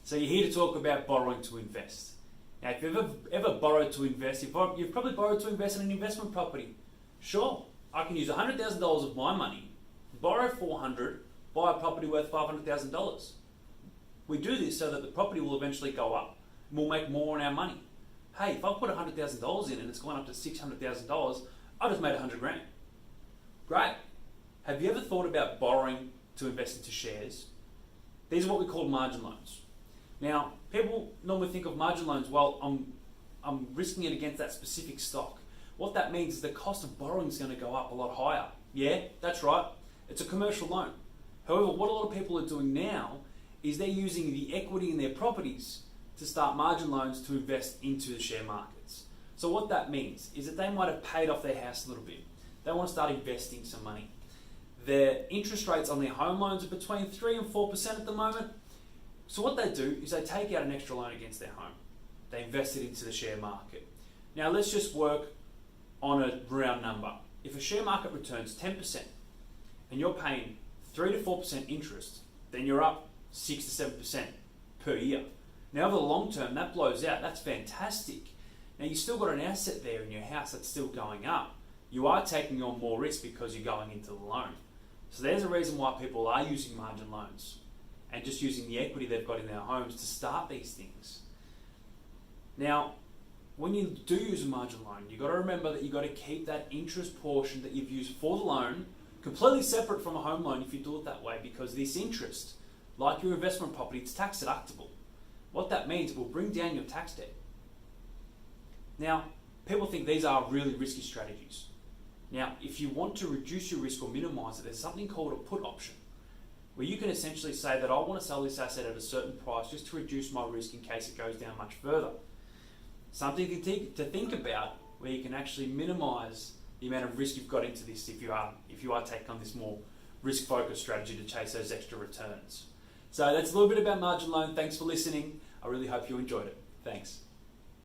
So you're here to talk about borrowing to invest. Now, if you've ever borrowed to invest, you've probably borrowed to invest in an investment property. Sure, I can use $100,000 of my money, borrow $400,000, buy a property worth $500,000. We do this so that the property will eventually go up and we'll make more on our money. Hey, if I put $100,000 in and it's gone up to $600,000, I just made $100,000. Great. Have you ever thought about borrowing to invest into shares? These are what we call margin loans. Now, people normally think of margin loans, well, I'm risking it against that specific stock. What that means is the cost of borrowing is going to go up a lot higher. Yeah, that's right. It's a commercial loan. However, what a lot of people are doing now is they're using the equity in their properties to start margin loans to invest into the share markets. So what that means is that they might have paid off their house a little bit. They want to start investing some money. Their interest rates on their home loans are between 3 and 4% at the moment. So what they do is they take out an extra loan against their home. They invest it into the share market. Now let's just work on a round number. If a share market returns 10% and you're paying 3 to 4% interest, then you're up 6 to 7% per year. Now over the long term, that blows out. That's fantastic. Now you've still got an asset there in your house that's still going up. You are taking on more risk because you're going into the loan. So there's a reason why people are using margin loans and just using the equity they've got in their homes to start these things. Now, when you do use a margin loan, you've got to remember that you've got to keep that interest portion that you've used for the loan completely separate from a home loan if you do it that way, because this interest, like your investment property, it's tax deductible. What that means, it will bring down your tax debt. Now, people think these are really risky strategies. Now, if you want to reduce your risk or minimize it, there's something called a put option, where you can essentially say that I want to sell this asset at a certain price just to reduce my risk in case it goes down much further. Something to think about, where you can actually minimize the amount of risk you've got into this if you are taking on this more risk-focused strategy to chase those extra returns. So that's a little bit about margin loan. Thanks for listening. I really hope you enjoyed it. Thanks.